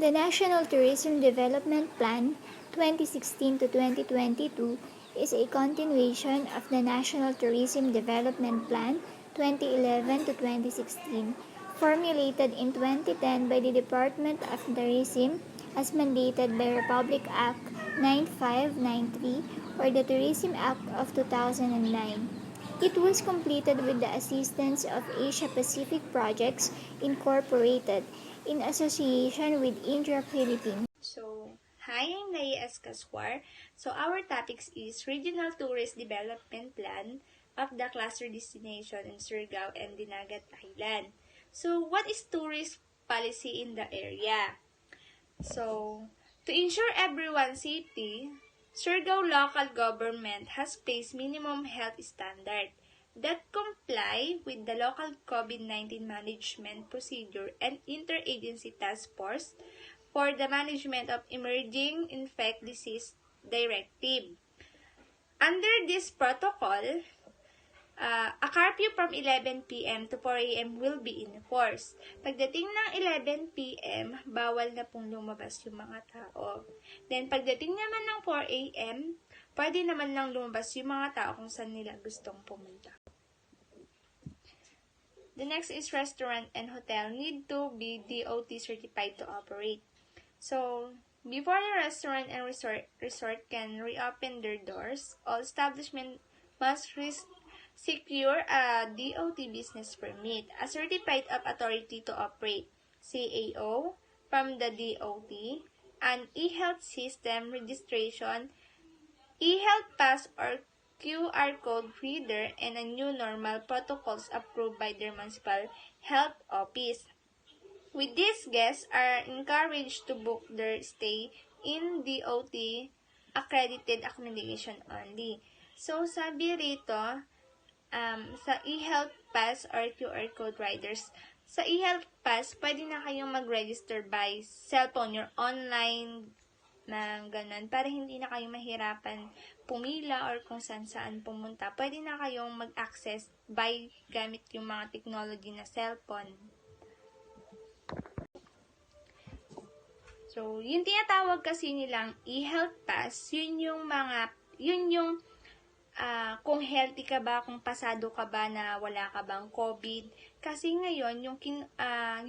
The National Tourism Development Plan 2016 to 2022 is a continuation of the National Tourism Development Plan 2011 to 2016, formulated in 2010 by the Department of Tourism as mandated by Republic Act 9593 or the Tourism Act of 2009. It was completed with the assistance of Asia Pacific Projects Incorporated in association with India Philippines. So, hi, I'm Naya Escaswar. So, our topics is Regional Tourist Development Plan of the Cluster Destination in Siargao and Dinagat Island. So, what is tourist policy in the area? So, to ensure everyone's safety, Siargao local government has placed minimum health standard that comply with the local COVID-19 management procedure and interagency task force for the management of emerging infectious disease directive. Under this protocol, a curfew from 11 p.m. to 4 a.m. will be enforced. Pagdating ng 11 p.m., bawal na pong lumabas yung mga tao. Then, pagdating naman ng 4 a.m., pwede naman lang lumabas yung mga tao kung saan nila gustong pumunta. The next is restaurant and hotel need to be DOT certified to operate. So, before the restaurant and resort can reopen their doors, all establishments must secure a DOT business permit, a certified of authority to operate, CAO, from the DOT, an e-health system registration, e-health pass or QR code reader, and a new normal protocols approved by the municipal health office. With this, guests are encouraged to book their stay in DOT accredited accommodation only. So, sabi rito, sa e-health pass or QR code riders, sa e-health pass, pwede na kayong mag-register by cellphone, your online, na ganun, para hindi na kayo mahirapan pumila or kung saan pumunta. Pwede na kayong mag-access by gamit yung mga technology na cellphone. So, yung tinatawag kasi nilang e-health pass, yun yung kung healthy ka ba, kung pasado ka ba na wala ka bang COVID. Kasi ngayon,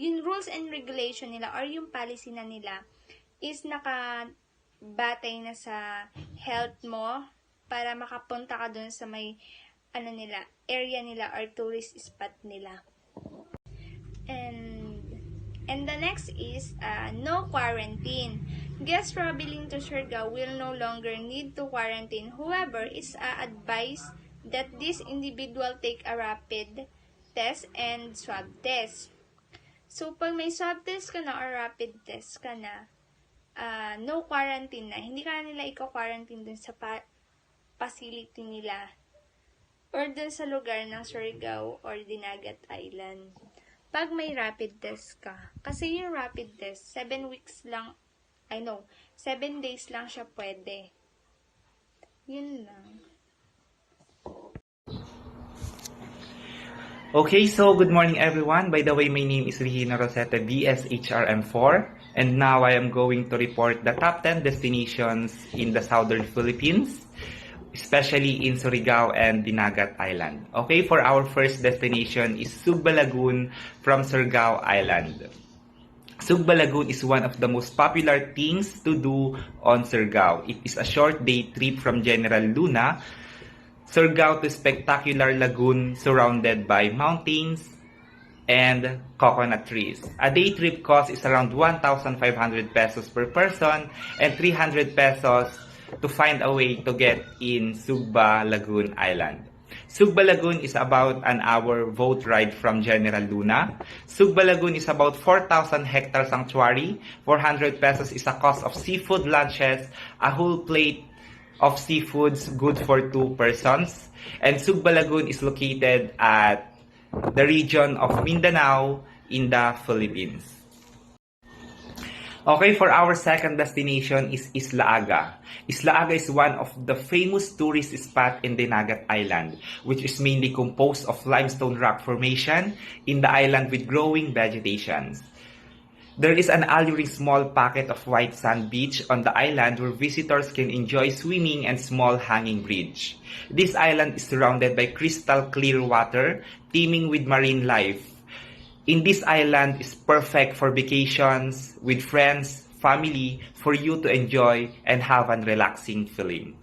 yung rules and regulation nila or yung policy na nila is nakabatay na sa health mo para makapunta ka dun sa may area nila or tourist spot nila. And the next is no quarantine. Guests traveling to Siargao will no longer need to quarantine. However, it's advised that this individual take a rapid test and swab test. So, pag may swab test ka na or rapid test ka na, no quarantine na. Hindi ka nila i-quarantine dun sa facility nila or dun sa lugar ng Siargao or Dinagat Island. Pag may rapid test ka, kasi yung rapid test, 7 days lang siya pwede. Yun lang. Okay, so good morning everyone. By the way, my name is Regina Rosetta, BSHRM4, and now I am going to report the top 10 destinations in the southern Philippines, especially in Siargao and Dinagat Island. Okay, for our first destination is Sugba Lagoon from Siargao Island. Sugba Lagoon is one of the most popular things to do on Siargao. It is a short day trip from General Luna, Siargao to spectacular lagoon surrounded by mountains and coconut trees. A day trip cost is around 1,500 pesos per person and 300 pesos to find a way to get in Sugba Lagoon Island. Sugba Lagoon is about an hour boat ride from General Luna. Sugba Lagoon is about 4,000 hectare sanctuary. 400 pesos is a cost of seafood lunches, a whole plate of seafoods good for 2 persons. And Sugba Lagoon is located at the region of Mindanao in the Philippines. Okay, for our second destination is Isla Aga. Isla Aga is one of the famous tourist spot in Dinagat Island, which is mainly composed of limestone rock formation in the island with growing vegetations. There is an alluring small pocket of white sand beach on the island where visitors can enjoy swimming and small hanging bridge. This island is surrounded by crystal clear water, teeming with marine life. In this island is perfect for vacations with friends, family, for you to enjoy and have a relaxing feeling.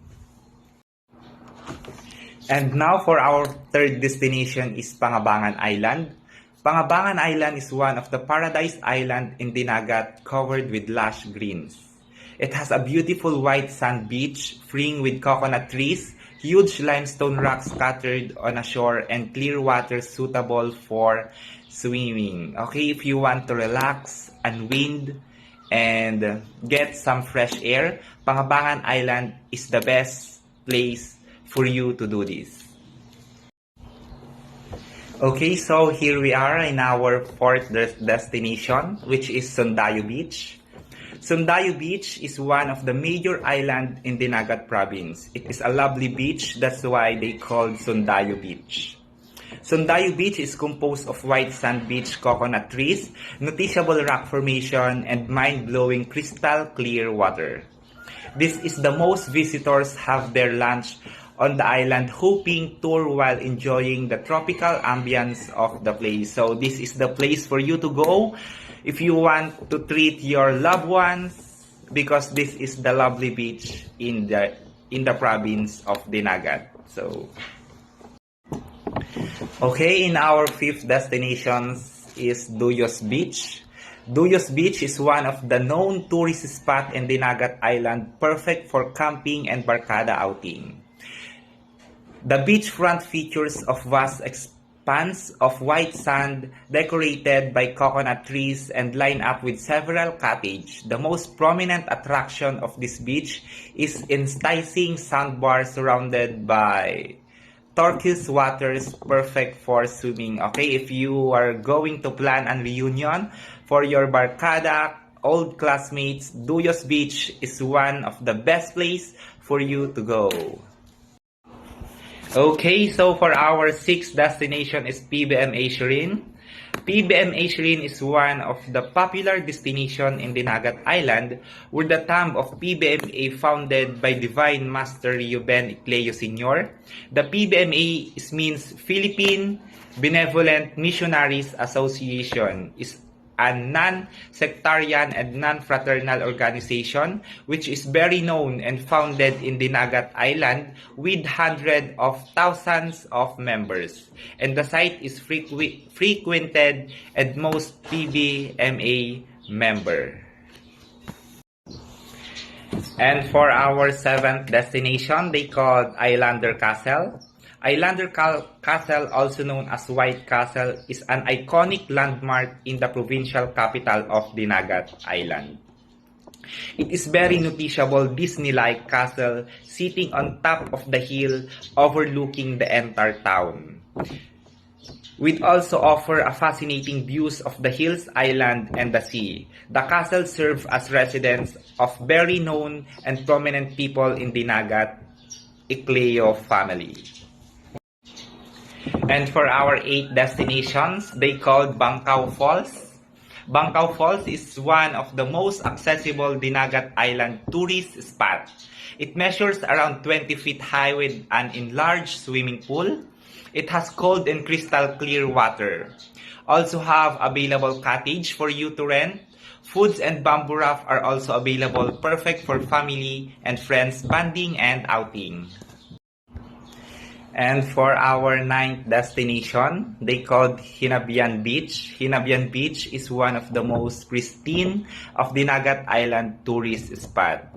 And now for our third destination is Pangabangan Island. Pangabangan Island is one of the paradise island in Dinagat covered with lush greens. It has a beautiful white sand beach fringed with coconut trees, huge limestone rocks scattered on a shore, and clear water suitable for swimming. Okay, if you want to relax, unwind, and get some fresh air, Pangabangan Island is the best place for you to do this. Okay, so here we are in our fourth destination, which is Sundayo Beach. Sundayo Beach is one of the major islands in Dinagat province. It is a lovely beach, that's why they called Sundayo Beach. Sundayo Beach is composed of white sand beach coconut trees, noticeable rock formation, and mind-blowing crystal clear water. This is the most visitors have their lunch on the island, hoping tour while enjoying the tropical ambience of the place. So this is the place for you to go if you want to treat your loved ones, because this is the lovely beach in the province of Dinagat. So okay, in our fifth destination is Duyos Beach. Duyos Beach is one of the known tourist spots in Dinagat Island, perfect for camping and barkada outing. The beachfront features of vast expanse of white sand decorated by coconut trees and lined up with several cottages. The most prominent attraction of this beach is enticing sandbar surrounded by turquoise waters, perfect for swimming. Okay, if you are going to plan a reunion for your barkada, old classmates, Duyos Beach is one of the best place for you to go. Okay, so for our sixth destination is PBMA Shirin. PBMA Shirin is one of the popular destination in Dinagat Island, where the tomb of PBMA founded by Divine Master Ruben Icleo Sr. The PBMA means Philippine Benevolent Missionaries Association, is a non-sectarian and non-fraternal organization which is very known and founded in Dinagat Island with hundreds of thousands of members. And the site is frequented and most PBMA member. And for our seventh destination, they called Islander Castle. Islander Castle, also known as White Castle, is an iconic landmark in the provincial capital of Dinagat Island. It is very noticeable Disney-like castle sitting on top of the hill overlooking the entire town. We also offer a fascinating views of the hills, island, and the sea. The castle serves as residence of very known and prominent people in Dinagat Icleo family. And for our 8 destinations, they called Bangkao Falls. Bangkao Falls is one of the most accessible Dinagat Island tourist spot. It measures around 20 feet high with an enlarged swimming pool. It has cold and crystal clear water. Also have available cottage for you to rent. Foods and bamboo raft are also available, perfect for family and friends bonding and outing. And for our 9th destination, they called Hinabian Beach. Hinabian Beach is one of the most pristine of Dinagat Island tourist spot.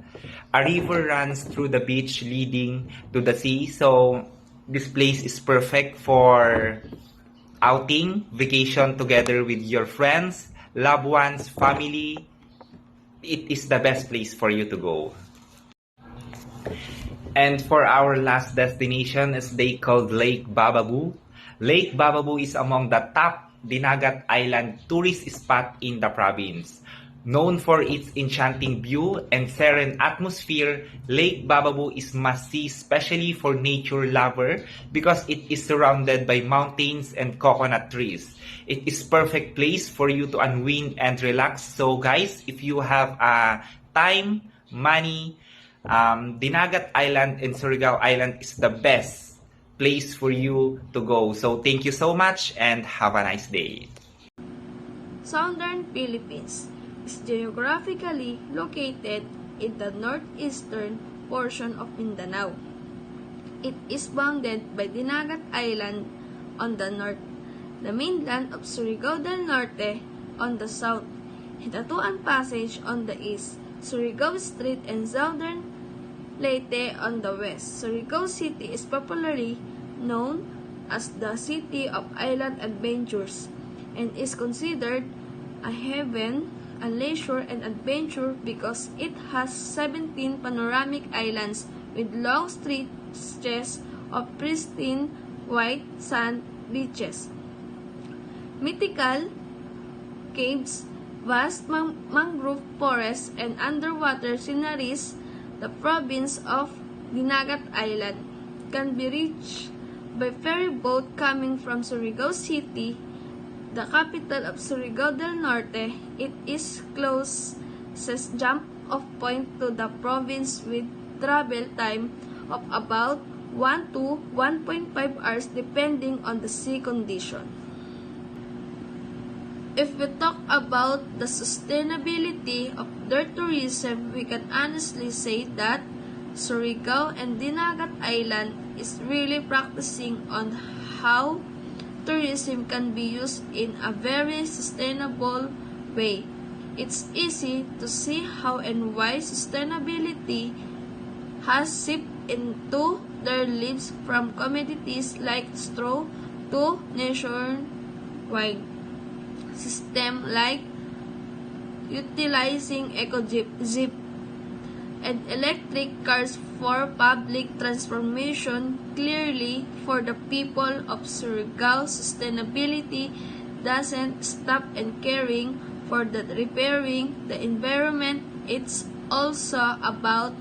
A river runs through the beach leading to the sea, so this place is perfect for outing, vacation together with your friends, loved ones, family. It is the best place for you to go. And for our last destination is they called Lake Bababoo. Lake Bababoo is among the top Dinagat Island tourist spot in the province. Known for its enchanting view and serene atmosphere, Lake Bababu is must-see especially for nature lover because it is surrounded by mountains and coconut trees. It is perfect place for you to unwind and relax. So guys, if you have time, money, Dinagat Island and Siargao Island is the best place for you to go. So thank you so much and have a nice day. Southern Philippines is geographically located in the northeastern portion of Mindanao. It is bounded by Dinagat Island on the north, the mainland of Surigao del Norte on the south, Hitatuan Passage on the east, Surigao Street and Southern Leyte on the west. Surigao City is popularly known as the City of Island Adventures and is considered a heaven, a leisure and adventure because it has 17 panoramic islands with long stretches of pristine white sand beaches, mythical caves, vast mangrove forests, and underwater sceneries. The province of Dinagat Island can be reached by ferry boat coming from Surigao City, the capital of Surigao del Norte. It is closest jump-off point to the province with travel time of about 1 to 1.5 hours depending on the sea condition. If we talk about the sustainability of their tourism, we can honestly say that Surigao and Dinagat Island is really practicing on how tourism can be used in a very sustainable way. It's easy to see how and why sustainability has seeped into their lives from commodities like straw to nationwide system like utilizing eco-jeep and electric cars for public transformation. Clearly, for the people of Surigao, sustainability doesn't stop in caring for the repairing the environment. It's also about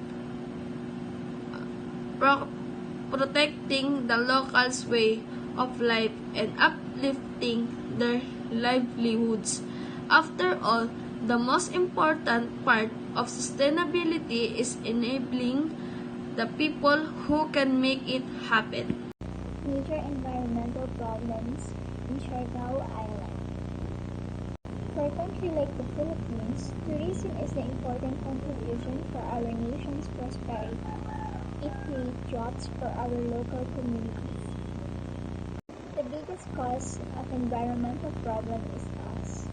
protecting the locals' way of life and uplifting their livelihoods. After all, the most important part of sustainability is enabling the people who can make it happen. Major environmental problems in Siargao Island. For a country like the Philippines, tourism is an important contribution for our nation's prosperity. It creates jobs for our local communities. The biggest cause of environmental problem is us.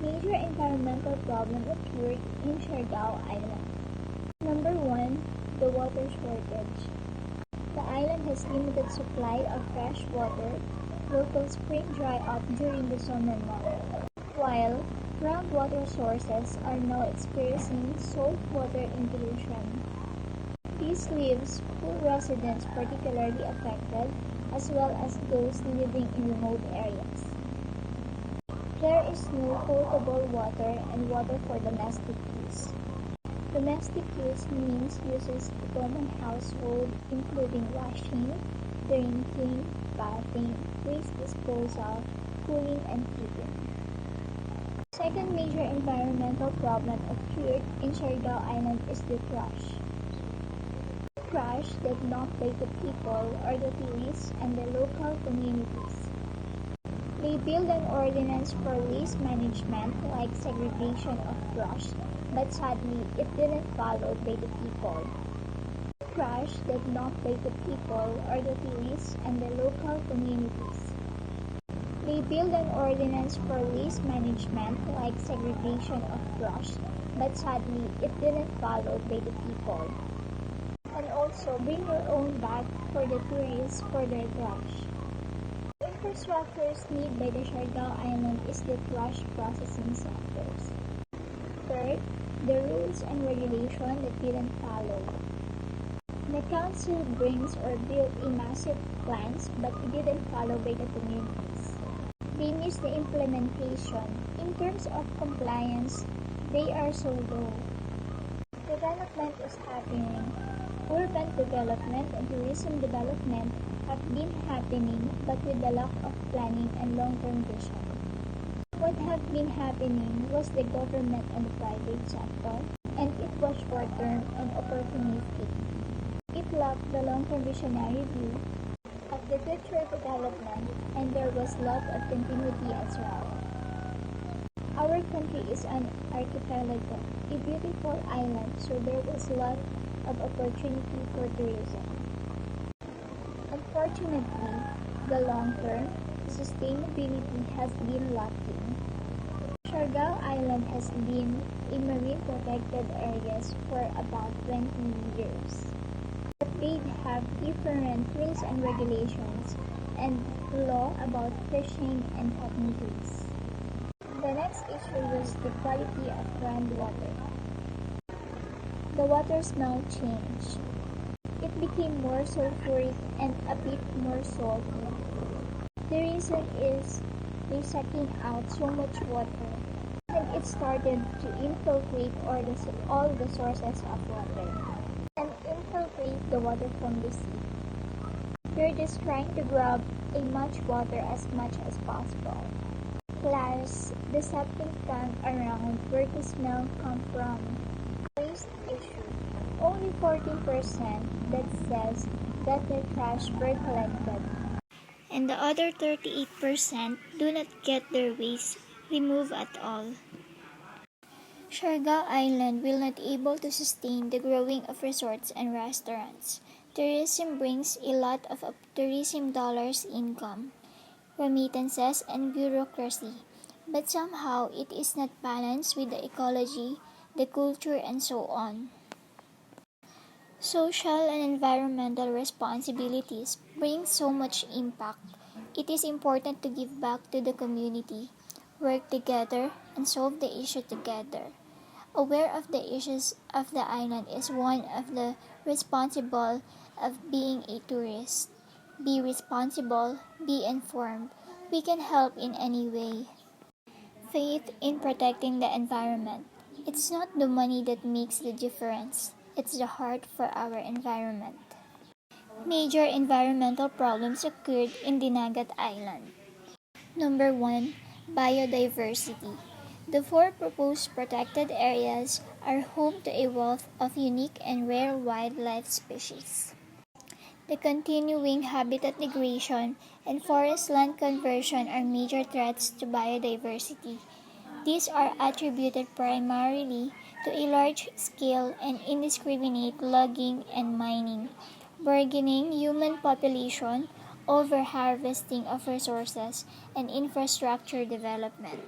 Major environmental problem occurred in Siargao Island. Number 1, the water shortage. The island has limited supply of fresh water. Local spring dry up during the summer months, while groundwater sources are now experiencing saltwater intrusion. This leaves poor residents particularly affected, as well as those living in remote areas. There is no potable water and water for domestic use. Domestic use means uses to common household, including washing, drinking, bathing, waste disposal, cooling, and heating. Second major environmental problem occurred in Siargao Island is the trash. Trash did not pay the people or the tourists and the local communities. They built an ordinance for waste management like segregation of trash, but sadly it didn't follow by the people. Trash did not pay the people or the tourists and the local communities. They built an ordinance for waste management like segregation of trash, but sadly it didn't follow by the people. And also bring your own bag for the tourists for their trash. The infrastructures needed by the Siargao Island is the trash processing centers. Third, the rules and regulation that didn't follow. The council brings or built a massive plans but it didn't follow by the communities. extreme is the implementation. In terms of compliance, they are so low. Development is happening. Urban development and tourism development have been happening, but with the lack of planning and long-term vision. What have been happening was the government and the private sector, and it was short-term and opportunistic. It lacked the long-term visionary view of the future development, and there was lot of continuity as well. Our country is an archipelago, a beautiful island, so there was a lot of opportunity for tourism. Unfortunately, the long-term sustainability has been lacking. Siargao Island has been a marine protected area for about 20 years. But they have different rules and regulations and law about fishing and techniques. The next issue was the quality of groundwater. The water smell changed. It became more sulfuric and a bit more salty. The reason is they sucking out so much water, and it started to infiltrate all the sources of water and infiltrate the water from the sea. They're just trying to grab as much water as much as possible. Plus, the septic tank around where the smell come from. Waste issue. Only 14% that says that their trash were collected. And the other 38% do not get their waste removed at all. Siargao Island will not able to sustain the growing of resorts and restaurants. Tourism brings a lot of tourism dollars income, remittances, and bureaucracy, but somehow it is not balanced with the ecology, the culture, and so on. Social and environmental responsibilities bring so much impact. It is important to give back to the community, work together, and solve the issue together. Aware of the issues of the island is one of the responsible of being a tourist. Be responsible, be informed. We can help in any way. Faith in protecting the environment. It's not the money that makes the difference. It's the heart for our environment. Major environmental problems occurred in Dinagat Island. Number 1. Biodiversity. The 4 proposed protected areas are home to a wealth of unique and rare wildlife species. The continuing habitat degradation and forest land conversion are major threats to biodiversity. These are attributed primarily to a large-scale and indiscriminate logging and mining, burgeoning human population, over-harvesting of resources, and infrastructure development.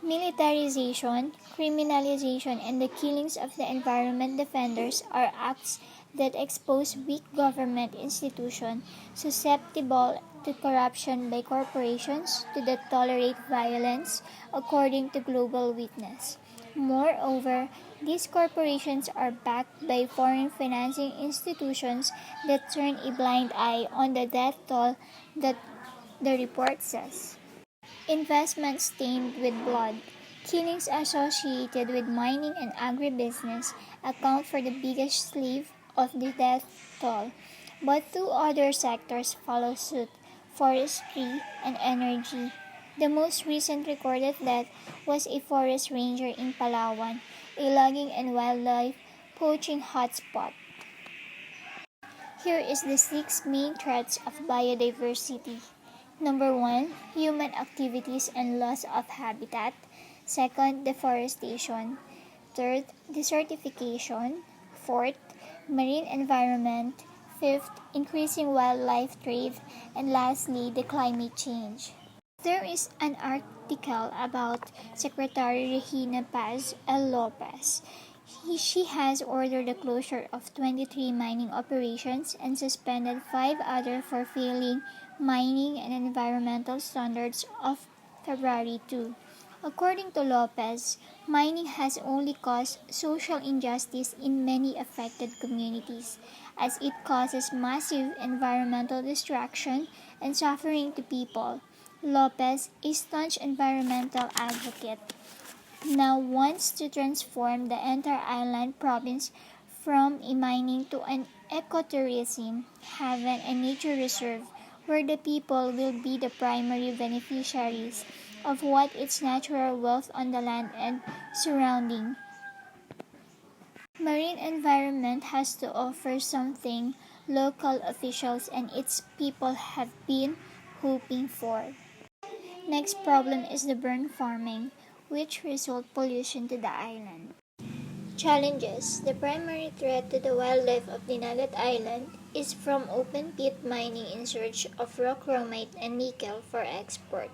Militarization, criminalization, and the killings of the environment defenders are acts that expose weak government institutions susceptible to corruption by corporations that tolerate violence, according to Global Witness. Moreover, these corporations are backed by foreign financing institutions that turn a blind eye on the death toll that the report says. Investments stained with blood. Killings associated with mining and agribusiness account for the biggest slave of the death toll, but 2 other sectors follow suit: forestry and energy. The most recent recorded death was a forest ranger in Palawan, a logging and wildlife poaching hotspot. Here is the 6 main threats of biodiversity. Number 1, human activities and loss of habitat. Second, deforestation. Third, desertification. Fourth, marine environment. Fifth, increasing wildlife trade. And lastly, the climate change. There is an article about Secretary Regina Paz L. Lopez. She has ordered the closure of 23 mining operations and suspended 5 others for failing mining and environmental standards of February 2. According to Lopez, mining has only caused social injustice in many affected communities, as it causes massive environmental destruction and suffering to people. Lopez, a staunch environmental advocate, now wants to transform the entire island province from a mining to an ecotourism haven and nature reserve where the people will be the primary beneficiaries of what its natural wealth on the land and surrounding. Marine environment has to offer something local officials and its people have been hoping for. Next problem is the burn farming, which result pollution to the island. Challenges. The primary threat to the wildlife of Dinagat Island is from open-pit mining in search of rock chromite and nickel for export.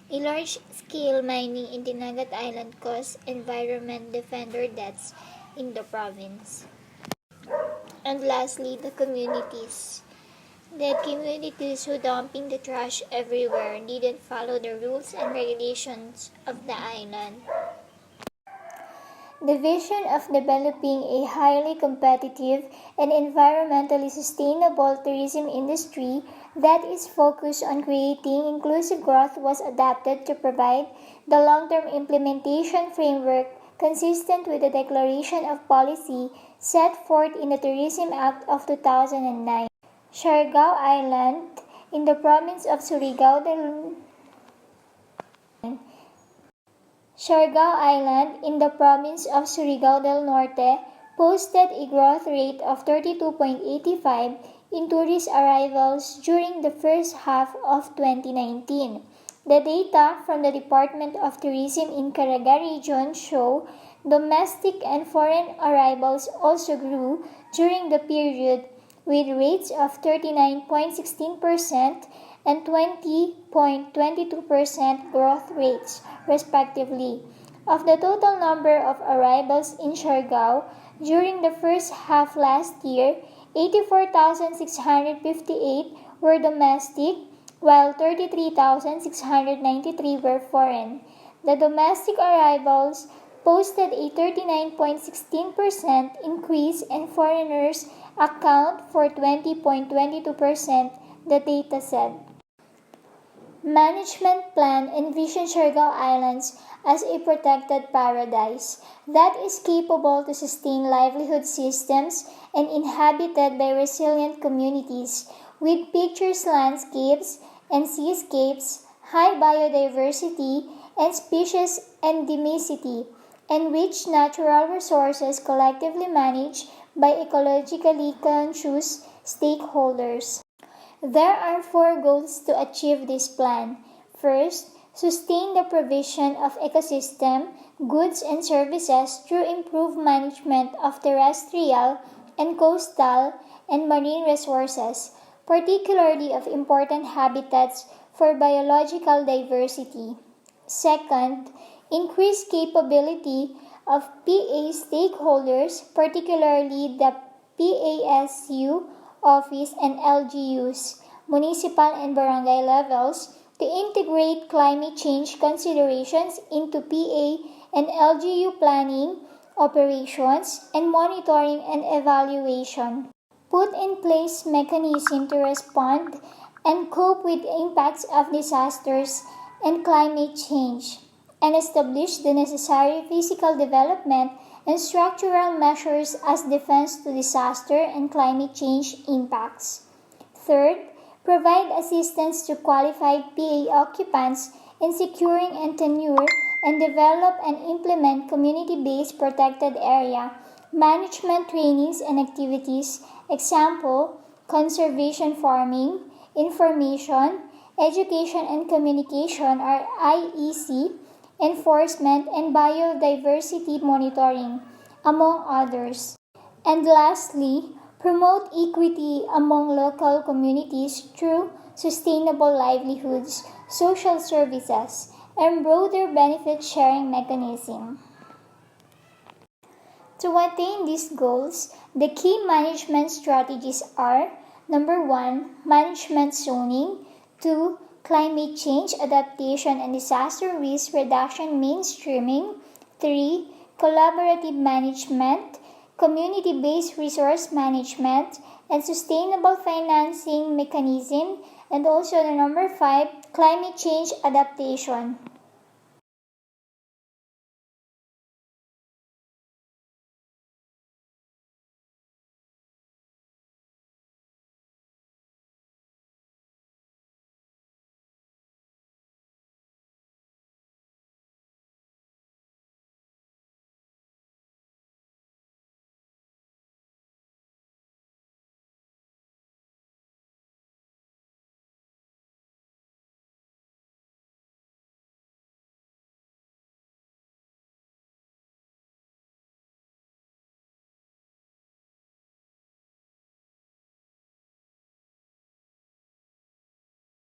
A large-scale mining in Dinagat Island caused environment defender deaths in the province. And lastly, the communities. The communities who dumping the trash everywhere didn't follow the rules and regulations of the island. The vision of developing a highly competitive and environmentally sustainable tourism industry that is focused on creating inclusive growth was adopted to provide the long-term implementation framework consistent with the declaration of policy set forth in the Tourism Act of 2009. Siargao Island in the province of Siargao Island in the province of Surigao del Norte posted a growth rate of 32.85 in tourist arrivals during the first half of 2019. The data from the Department of Tourism in Caraga region show domestic and foreign arrivals also grew during the period with rates of 39.16% and 20.22% growth rates, respectively. Of the total number of arrivals in Siargao during the first half last year, 84,658 were domestic, while 33,693 were foreign. The domestic arrivals posted a 39.16% increase and foreigners account for 20.22%, the data said. Management plan envisions Siargao Islands as a protected paradise that is capable to sustain livelihood systems and inhabited by resilient communities with picturesque landscapes and seascapes, high biodiversity and species endemicity, and rich natural resources collectively managed by ecologically conscious stakeholders. There are four goals to achieve this plan. First, sustain the provision of ecosystem, goods and services through improved management of terrestrial and coastal and marine resources, particularly of important habitats for biological diversity. Second, increase capability of PA stakeholders, particularly the PASU office and LGUs, municipal and barangay levels, to integrate climate change considerations into PA and LGU planning, operations, and monitoring and evaluation. Put in place mechanisms to respond and cope with the impacts of disasters and climate change, and establish the necessary physical development and structural measures as defense to disaster and climate change impacts. Third, provide assistance to qualified PA occupants in securing and tenure and develop and implement community-based protected area management trainings and activities, example, conservation farming, information, education and communication or IEC, enforcement and biodiversity monitoring, among others. And lastly, promote equity among local communities through sustainable livelihoods, social services, and broader benefit sharing mechanism. To attain these goals, the key management strategies are: number 1, management zoning; 2, climate change adaptation and disaster risk reduction mainstreaming; 3, collaborative management, community-based resource management, and sustainable financing mechanism And also the number 5, climate change adaptation.